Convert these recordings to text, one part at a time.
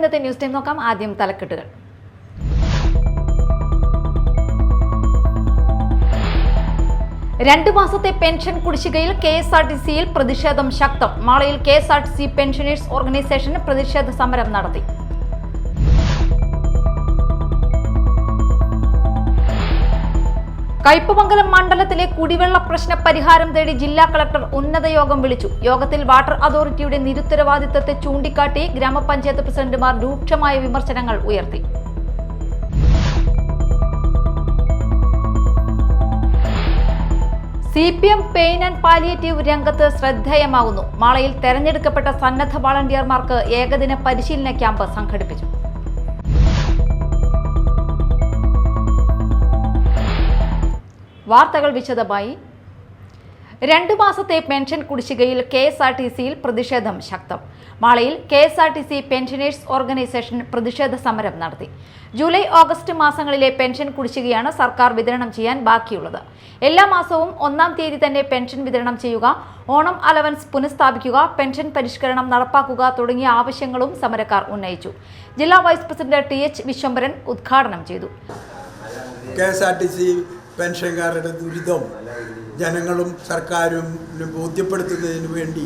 ഇന്നത്തെ news time നോക്കാം. ആദ്യം തലക്കെട്ടുകൾ. രണ്ടു മാസത്തെ പെൻഷൻ കുടിശ്ശികയിൽ KSRTCയിൽ പ്രതിഷേധം ശക്തം. മാളയിൽ KSRTC പെൻഷനേഴ്സ് ഓർഗനൈസേഷൻ പ്രതിഷേധ സമരം നടത്തി. കയ്പമംഗലം മണ്ഡലത്തിലെ കുടിവെള്ള പ്രശ്ന പരിഹാരം തേടി ജില്ലാ കളക്ടർ ഉന്നത യോഗം വിളിച്ചു. യോഗത്തിൽ വാട്ടർ അതോറിറ്റിയുടെ നിരുത്തരവാദിത്തത്തെ ചൂണ്ടിക്കാട്ടി ഗ്രാമപഞ്ചായത്ത് പ്രസിഡന്റുമാർ രൂക്ഷമായ വിമർശനങ്ങൾ ഉയർത്തി. CPM പെയിൻ ആൻഡ് പാലിയേറ്റീവ് രംഗത്ത് ശ്രദ്ധേയമാകുന്നു. മാളയിൽ തെരഞ്ഞെടുക്കപ്പെട്ട സന്നദ്ധ വളണ്ടിയർമാർക്ക് ഏകദിന പരിശീലന ക്യാമ്പ് സംഘടിപ്പിച്ചു. വാർത്തകൾ വിശദമായി. രണ്ടു മാസത്തെ പെൻഷൻ കുടിശ്ശികയിൽ KSRTCയിൽ പ്രതിഷേധം ശക്തം. മാളയിൽ KSRTC പെൻഷനേഴ്സ് ഓർഗനൈസേഷൻ പ്രതിഷേധ സമരം നടത്തി. ജൂലൈ ഓഗസ്റ്റ് മാസങ്ങളിലെ പെൻഷൻ കുടിശ്ശികയാണ് സർക്കാർ വിതരണം ചെയ്യാൻ ബാക്കിയുള്ളത്. എല്ലാ മാസവും 1-ാം തീയതി തന്നെ പെൻഷൻ വിതരണം ചെയ്യുക, ഓണം അലവൻസ് പുനഃസ്ഥാപിക്കുക, പെൻഷൻ പരിഷ്കരണം നടപ്പാക്കുക തുടങ്ങിയ ആവശ്യങ്ങളും സമരക്കാർ ഉന്നയിച്ചു. ജില്ലാ വൈസ് പ്രസിഡന്റ് TH വിശ്വംഭരൻ ഉദ്ഘാടനം ചെയ്തു. KSRTC പെൻഷൻകാരുടെ ദുരിതം ജനങ്ങളും സർക്കാരും ബോധ്യപ്പെടുത്തുന്നതിന് വേണ്ടി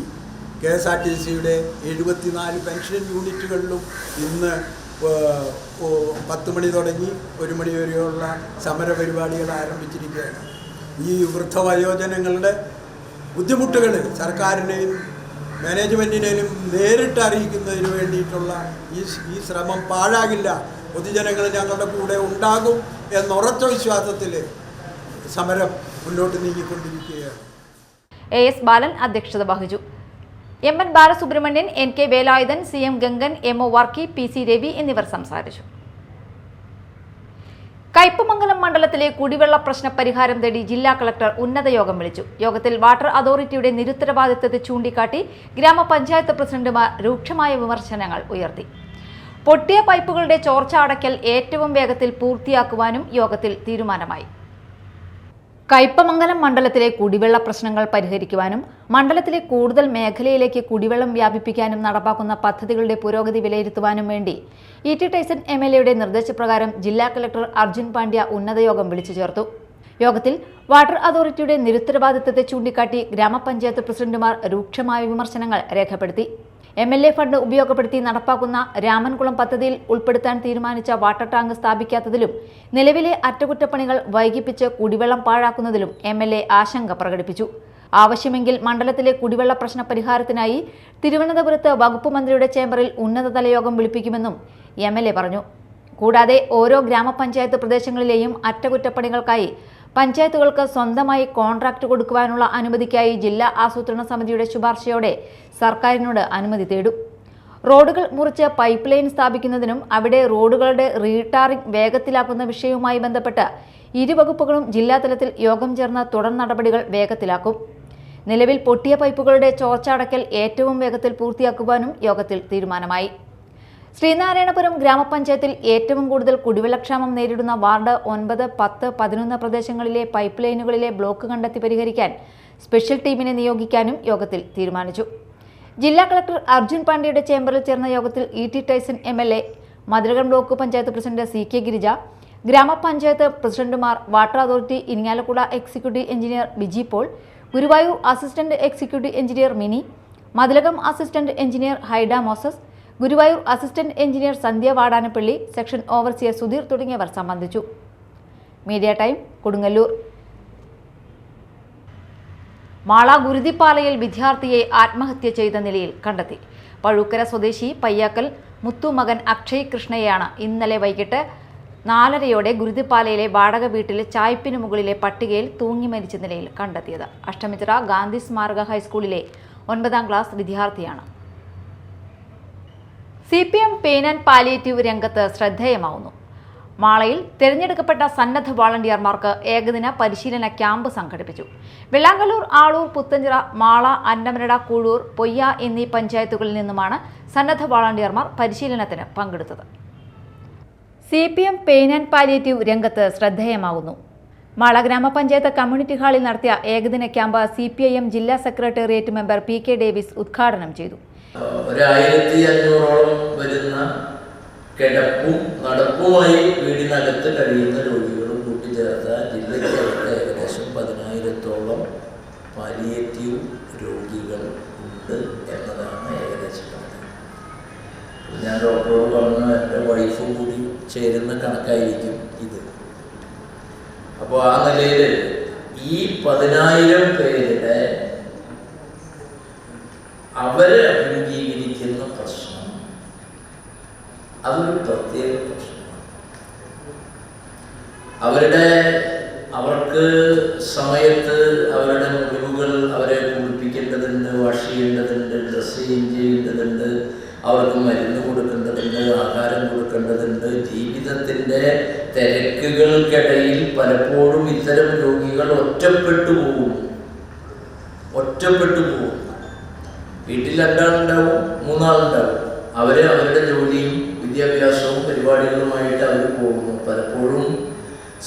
KSRTCയുടെ 74 പെൻഷൻ യൂണിറ്റുകളിലും ഇന്ന് 10 മണി തുടങ്ങി 1 മണി വരെയുള്ള സമരപരിപാടികൾ ആരംഭിച്ചിരിക്കുകയാണ്. ഈ വൃദ്ധവയോജനങ്ങളുടെ ബുദ്ധിമുട്ടുകൾ സർക്കാരിനെയും മാനേജ്മെൻറ്റിനെയും നേരിട്ട് അറിയിക്കുന്നതിന് വേണ്ടിയിട്ടുള്ള ഈ ശ്രമം പാഴാകില്ല. പൊതുജനങ്ങൾ ഞങ്ങളുടെ കൂടെ ഉണ്ടാകും എന്നുറച്ച വിശ്വാസത്തിൽ സമരം മുന്നോട്ട് നീങ്ങിക്കൊണ്ടിരിക്കുകയാണ്. AS ബാലൻ അധ്യക്ഷത വഹിച്ചു. MN Balasubramanian, NK Velayudhan, CM Gangan, MO Varkey, PC Ravi എന്നിവർ സംസാരിച്ചു. കയ്പമംഗലം മണ്ഡലത്തിലെ കുടിവെള്ള പ്രശ്ന പരിഹാരം തേടി ജില്ലാ കളക്ടർ ഉന്നത യോഗം വിളിച്ചു. യോഗത്തിൽ വാട്ടർ അതോറിറ്റിയുടെ നിരുത്തരവാദിത്തത്തെ ചൂണ്ടിക്കാട്ടി ഗ്രാമപഞ്ചായത്ത് പ്രസിഡന്റുമാർ രൂക്ഷമായ വിമർശനങ്ങൾ ഉയർത്തി. പൊട്ടിയ പൈപ്പുകളുടെ ചോർച്ച അടയ്ക്കൽ ഏറ്റവും വേഗത്തിൽ പൂർത്തിയാക്കുവാനും യോഗത്തിൽ തീരുമാനമായി. കയ്പമംഗലം മണ്ഡലത്തിലെ കുടിവെള്ള പ്രശ്നങ്ങൾ പരിഹരിക്കുവാനും മണ്ഡലത്തിലെ കൂടുതൽ മേഖലയിലേക്ക് കുടിവെള്ളം വ്യാപിപ്പിക്കാനും നടപ്പാക്കുന്ന പദ്ധതികളുടെ പുരോഗതി വിലയിരുത്തുവാനും വേണ്ടി ET ടൈസൺ MLAയുടെ നിർദ്ദേശപ്രകാരം ജില്ലാ കളക്ടർ അർജുൻ പാണ്ഡ്യ ഉന്നതയോഗം വിളിച്ചു ചേർത്തു. യോഗത്തിൽ വാട്ടർ അതോറിറ്റിയുടെ നിരുത്തരവാദിത്തത്തെ ചൂണ്ടിക്കാട്ടി ഗ്രാമപഞ്ചായത്ത് പ്രസിഡന്റുമാർ രൂക്ഷമായ വിമർശനങ്ങൾ രേഖപ്പെടുത്തി. MLA ഫണ്ട് ഉപയോഗപ്പെടുത്തി നടപ്പാക്കുന്ന രാമൻകുളം പദ്ധതിയിൽ ഉൾപ്പെടുത്താൻ തീരുമാനിച്ച വാട്ടർ ടാങ്ക് സ്ഥാപിക്കാത്തതിലും നിലവിലെ അറ്റകുറ്റപ്പണികൾ വൈകിപ്പിച്ച് കുടിവെള്ളം പാഴാക്കുന്നതിലും MLA ആശങ്ക പ്രകടിപ്പിച്ചു. ആവശ്യമെങ്കിൽ മണ്ഡലത്തിലെ കുടിവെള്ള പ്രശ്ന പരിഹാരത്തിനായി തിരുവനന്തപുരത്ത് വകുപ്പ് മന്ത്രിയുടെ ചേംബറിൽ ഉന്നതതല യോഗം വിളിപ്പിക്കുമെന്നും MLA പറഞ്ഞു. കൂടാതെ ഓരോ ഗ്രാമപഞ്ചായത്ത് പ്രദേശങ്ങളിലെയും അറ്റകുറ്റപ്പണികൾക്കായി പഞ്ചായത്തുകൾക്ക് സ്വന്തമായി കോൺട്രാക്ട് കൊടുക്കുവാനുള്ള അനുമതിക്കായി ജില്ലാ ആസൂത്രണ സമിതിയുടെ ശുപാർശയോടെ സർക്കാരിനോട് അനുമതി തേടും. റോഡുകൾ മുറിച്ച് പൈപ്പ് ലൈൻ സ്ഥാപിക്കുന്നതിനും അവിടെ റോഡുകളുടെ റീടാറിംഗ് വേഗത്തിലാക്കുന്ന വിഷയവുമായി ബന്ധപ്പെട്ട് ഇരുവകുപ്പുകളും ജില്ലാതലത്തിൽ യോഗം ചേർന്ന് തുടർ നടപടികൾ വേഗത്തിലാക്കും. നിലവിൽ പൊട്ടിയ പൈപ്പുകളുടെ ചോർച്ച അടയ്ക്കൽ ഏറ്റവും വേഗത്തിൽ പൂർത്തിയാക്കുവാനും യോഗത്തിൽ തീരുമാനമായി. ശ്രീനാരായണപുരം ഗ്രാമപഞ്ചായത്തിൽ ഏറ്റവും കൂടുതൽ കുടിവെള്ളക്ഷാമം നേരിടുന്ന വാർഡ് 9, 10, 11 പ്രദേശങ്ങളിലെ പൈപ്പ് ലൈനുകളിലെ ബ്ലോക്ക് കണ്ടെത്തി പരിഹരിക്കാൻ സ്പെഷ്യൽ ടീമിനെ നിയോഗിക്കാനും യോഗത്തിൽ തീരുമാനിച്ചു. ജില്ലാ കളക്ടർ അർജുൻ പാണ്ഡ്യയുടെ ചേംബറിൽ ചേർന്ന യോഗത്തിൽ ET Tyson MLA, Mathilakam block panchayat president CK Girija, ഗ്രാമപഞ്ചായത്ത് പ്രസിഡന്റുമാർ, water authority Irinjalakuda executive engineer Biji Paul, Guruvayur assistant executive engineer Mini, Mathilakam assistant engineer Haida Moses, Guruvayur assistant engineer Sandhya Vadanappally, section overseer Sudheer തുടങ്ങിയവർ സംബന്ധിച്ചു. Media time, Kodungallur. മാള ഗുരുതിപ്പാലയിൽ വിദ്യാർത്ഥിയെ ആത്മഹത്യ ചെയ്ത നിലയിൽ കണ്ടെത്തി. പഴുക്കര സ്വദേശി പയ്യാക്കൽ മുത്തു മകൻ അക്ഷയ് കൃഷ്ണയെയാണ് ഇന്നലെ വൈകിട്ട് 4:30 ഗുരുതിപ്പാലയിലെ വാടക വീട്ടിലെ ചായ്പിന് മുകളിലെ പട്ടികയിൽ തൂങ്ങി മരിച്ച നിലയിൽ കണ്ടെത്തിയത്. അഷ്ടമിച്ചിറ ഗാന്ധി സ്മാരക ഹൈസ്കൂളിലെ 9ാം ക്ലാസ് വിദ്യാർത്ഥിയാണ്. CPM പെയിൻ ആൻഡ് പാലിയേറ്റീവ് രംഗത്ത് ശ്രദ്ധേയമാവുന്നു. മാളയിൽ തിരഞ്ഞെടുക്കപ്പെട്ട സന്നദ്ധ വളണ്ടിയർമാർക്ക് ഏകദിന പരിശീലന ക്യാമ്പ് സംഘടിപ്പിച്ചു. വെള്ളാങ്കല്ലൂർ, ആളൂർ, പുത്തഞ്ചിറ, മാള, അന്നമനട, കൂഴൂർ, പൊയ്യ എന്നീ പഞ്ചായത്തുകളിൽ നിന്നുമാണ് സന്നദ്ധ വളണ്ടിയർമാർ പരിശീലനത്തിന് പങ്കെടുത്തത്. CPM പെയിൻ ആൻഡ് പാലിയേറ്റീവ് രംഗത്ത് ശ്രദ്ധേയമാവുന്നു. മാള ഗ്രാമപഞ്ചായത്ത് കമ്മ്യൂണിറ്റി ഹാളിൽ നടത്തിയ ഏകദിന ക്യാമ്പ് CPIM ജില്ലാ സെക്രട്ടേറിയറ്റ് മെമ്പർ PK ഡേവിസ് ഉദ്ഘാടനം ചെയ്തു. 1500ഓളം വരുന്ന കിടപ്പും നടപ്പുമായി വീടിനകത്ത് കഴിയുന്ന രോഗികളും കൂട്ടിച്ചേർത്ത ജില്ലയ്ക്കകത്ത് ഏകദേശം 10,000-ഓളം പാലിയേറ്റീവ് രോഗികൾ ഉണ്ട് എന്നതാണ് ഏകദേശം കണക്ക്. ഞാൻ ഡോക്ടറോട് പറഞ്ഞ എൻ്റെ വൈഫും കൂടി ചേരുന്ന കണക്കായിരിക്കും ഇത്. അപ്പോൾ ആ നിലയിൽ ഈ 10,000 പേരുടെ അവരെ അഭിമുഖീകരിക്കുന്ന പ്രശ്നം അതൊരു പ്രത്യേക പ്രശ്നമാണ്. അവർക്ക് സമയത്ത് അവരുടെ മുറിവുകൾ അവരെ കുളിപ്പിക്കേണ്ടതുണ്ട്, വാഷ് ചെയ്യേണ്ടതുണ്ട്, ഡ്രസ് ചേഞ്ച് ചെയ്യേണ്ടതുണ്ട്, അവർക്ക് മരുന്ന് കൊടുക്കേണ്ടതുണ്ട്, ആഹാരം കൊടുക്കേണ്ടതുണ്ട്. ജീവിതത്തിൻ്റെ തിരക്കുകൾക്കിടയിൽ പലപ്പോഴും ഇത്തരം രോഗികൾ ഒറ്റപ്പെട്ടു പോകും. വീട്ടിൽ 2 ആളുണ്ടാവും, 3 ആളുണ്ടാവും. അവരുടെ ജോലിയും വിദ്യാഭ്യാസവും പരിപാടികളുമായിട്ട് അവർ പോകുന്നു. പലപ്പോഴും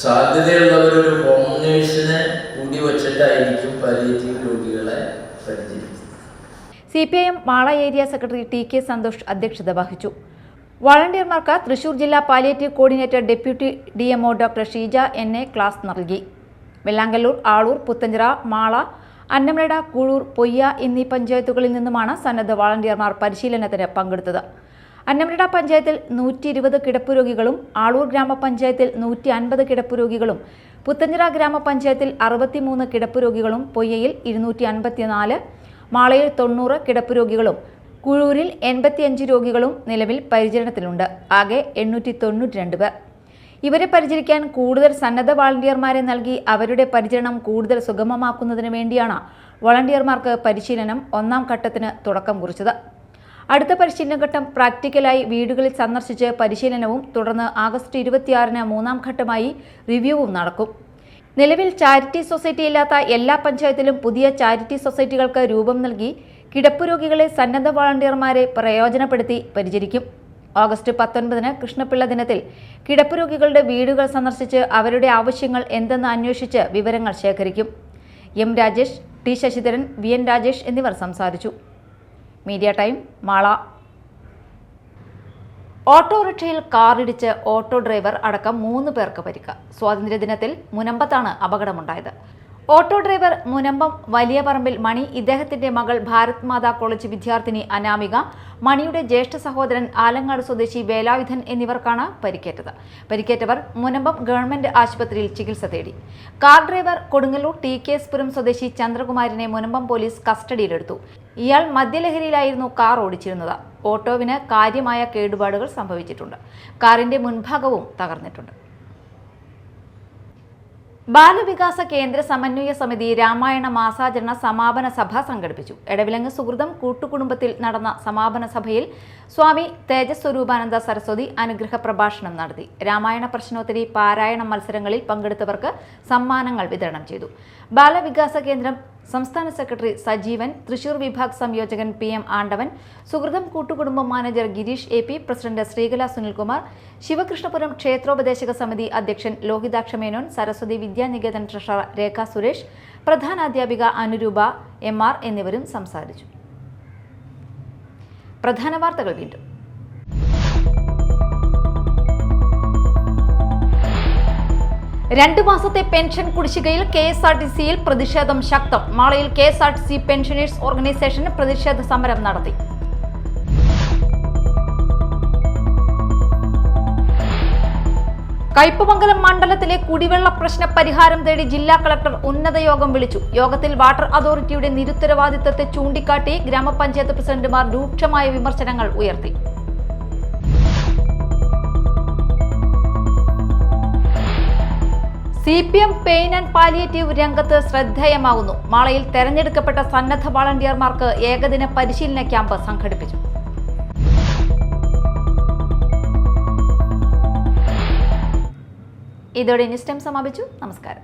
സാധ്യതയുള്ളവരൊരു ഹോം നേഴ്സിനെ കൂടി വച്ചിട്ടായിരിക്കും പാലിയേറ്റീവ് രോഗികളെ പരിചരിക്കുന്നത്. CPIM Mala area secretary TK Santhosh അധ്യക്ഷത വഹിച്ചു. വളണ്ടിയർമാർക്ക് തൃശൂർ ജില്ലാ palliative coordinator deputy DMO doctor Sheeja NA class നൽകി. വെള്ളാങ്കല്ലൂർ, ആളൂർ, പുത്തഞ്ചിറ, മാള, അന്നമനട, കൂഴൂർ, പൊയ്യ എന്നീ പഞ്ചായത്തുകളിൽ നിന്നുമാണ് സന്നദ്ധ വളണ്ടിയർമാർ പരിശീലനത്തിന് പങ്കെടുത്തത്. അന്നമനട പഞ്ചായത്തിൽ 120 കിടപ്പുരോഗികളും, ആളൂർ ഗ്രാമപഞ്ചായത്തിൽ 150 കിടപ്പുരോഗികളും, പുത്തഞ്ചിറ ഗ്രാമപഞ്ചായത്തിൽ 63 കിടപ്പുരോഗികളും, പൊയ്യയിൽ 254, മാളയിൽ 90 കിടപ്പുരോഗികളും, കുഴൂരിൽ 85 രോഗികളും നിലവിൽ പരിചരണത്തിലുണ്ട്. ആകെ 892 പേർ. ഇവരെ പരിചരിക്കാൻ കൂടുതൽ സന്നദ്ധ വളണ്ടിയർമാരെ നൽകി അവരുടെ പരിചരണം കൂടുതൽ സുഗമമാക്കുന്നതിന് വേണ്ടിയാണ് വളണ്ടിയർമാർക്ക് പരിശീലനം 1ാം ഘട്ടത്തിന് തുടക്കം കുറിച്ചത്. അടുത്ത പരിശീലന ഘട്ടം പ്രാക്ടിക്കലായി വീടുകളിൽ സന്ദർശിച്ച് പരിശീലനവും തുടർന്ന് ആഗസ്റ്റ് 26-ന് 3ാം ഘട്ടമായി റിവ്യൂവും നടക്കും. നിലവിൽ ചാരിറ്റി സൊസൈറ്റി ഇല്ലാത്ത എല്ലാ പഞ്ചായത്തിലും പുതിയ ചാരിറ്റി സൊസൈറ്റികൾക്ക് രൂപം നൽകി കിടപ്പുരോഗികളെ സന്നദ്ധ വളണ്ടിയർമാരെ പ്രയോജനപ്പെടുത്തി പരിചരിക്കും. ഓഗസ്റ്റ് 19-ന് കൃഷ്ണപിള്ള ദിനത്തിൽ കിടപ്പുരോഗികളുടെ വീടുകൾ സന്ദർശിച്ച് അവരുടെ ആവശ്യങ്ങൾ എന്തെന്ന് അന്വേഷിച്ച് വിവരങ്ങൾ ശേഖരിക്കും. M Rajesh, T Sasidharan, VN Rajesh എന്നിവർ സംസാരിച്ചു. Media time, Mala. ഓട്ടോറിക്ഷയിൽ കാറിടിച്ച് ഓട്ടോ ഡ്രൈവർ അടക്കം 3 പേർക്ക് പരിക്ക്. സ്വാതന്ത്ര്യദിനത്തിൽ മുനമ്പത്താണ് അപകടമുണ്ടായത്. ഓട്ടോ ഡ്രൈവർ മുനമ്പം വലിയ പറമ്പിൽ മണി, ഇദ്ദേഹത്തിന്റെ മകൾ ഭാരത് മാതാ കോളേജ് വിദ്യാർത്ഥിനി അനാമിക, മണിയുടെ ജ്യേഷ്ഠ സഹോദരൻ ആലങ്ങാട് സ്വദേശി വേലായുധൻ എന്നിവർക്കാണ് പരിക്കേറ്റത്. പരിക്കേറ്റവർ മുനമ്പം ഗവൺമെന്റ് ആശുപത്രിയിൽ ചികിത്സ തേടി. കാർ ഡ്രൈവർ കൊടുങ്ങല്ലൂർ TKS പുരം സ്വദേശി ചന്ദ്രകുമാരിനെ മുനമ്പം പോലീസ് കസ്റ്റഡിയിലെടുത്തു. ഇയാൾ മദ്യലഹരിയിലായിരുന്നു കാർ ഓടിച്ചിരുന്നത്. ഓട്ടോവിന് കാര്യമായ കേടുപാടുകൾ സംഭവിച്ചിട്ടുണ്ട്. കാറിന്റെ മുൻഭാഗവും തകർന്നിട്ടുണ്ട്. ബാലവികാസ കേന്ദ്ര സമന്വയ സമിതി രാമായണ മാസാചരണ സമാപന സഭ സംഘടിപ്പിച്ചു. എടവിലങ്ങ് സുഹൃതം കൂട്ടുകുടുംബത്തിൽ നടന്ന സമാപന സഭയിൽ സ്വാമി തേജസ്വരൂപാനന്ദ സരസ്വതി അനുഗ്രഹ പ്രഭാഷണം നടത്തി. രാമായണ പ്രശ്നോത്തരി പാരായണ മത്സരങ്ങളിൽ പങ്കെടുത്തവർക്ക് സമ്മാനങ്ങൾ വിതരണം ചെയ്തു. ബാലവികാസ കേന്ദ്രം സംസ്ഥാന സെക്രട്ടറി സജീവൻ, തൃശൂർ വിഭാഗ് സംയോജകൻ PM ആണ്ടവൻ, സുഹൃതം കൂട്ടുകുടുംബം manager Gireesh AP, president Sreekala Sunilkumar, Sivakrishnapuram ക്ഷേത്രോപദേശക സമിതി അധ്യക്ഷൻ ലോഹിതാക്ഷ മേനോൻ, സരസ്വതി വിദ്യാനികേതൻ ട്രഷറർ രേഖ സുരേഷ്, പ്രധാനാധ്യാപിക അനുരൂപ MR എന്നിവരും സംസാരിച്ചു. പ്രധാന വാർത്തകൾ വീണ്ടും. രണ്ടു മാസത്തെ പെൻഷൻ കുടിശ്ശികയിൽ KSRTCയിൽ പ്രതിഷേധം ശക്തം. മാളയിൽ KSRTC പെൻഷനേഴ്സ് ഓർഗനൈസേഷൻ പ്രതിഷേധ സമരം നടത്തി. കയ്പമംഗലം മണ്ഡലത്തിലെ കുടിവെള്ള പ്രശ്ന പരിഹാരം തേടി ജില്ലാ കളക്ടർ ഉന്നത യോഗം വിളിച്ചു. യോഗത്തിൽ വാട്ടർ അതോറിറ്റിയുടെ നിരുത്തരവാദിത്തത്തെ ചൂണ്ടിക്കാട്ടി ഗ്രാമപഞ്ചായത്ത് പ്രസിഡന്റുമാർ രൂക്ഷമായ വിമർശനങ്ങൾ ഉയർത്തി. CPM പെയിൻ ആൻഡ് പാലിയേറ്റീവ് രംഗത്ത് ശ്രദ്ധേയമാകുന്നു. മാളയിൽ തെരഞ്ഞെടുക്കപ്പെട്ട സന്നദ്ധ വളണ്ടിയർമാർക്ക് ഏകദിന പരിശീലന ക്യാമ്പ് സംഘടിപ്പിച്ചു. ഇതോടെ ന്യൂസ് ടൈം സമാപിച്ചു. നമസ്കാരം.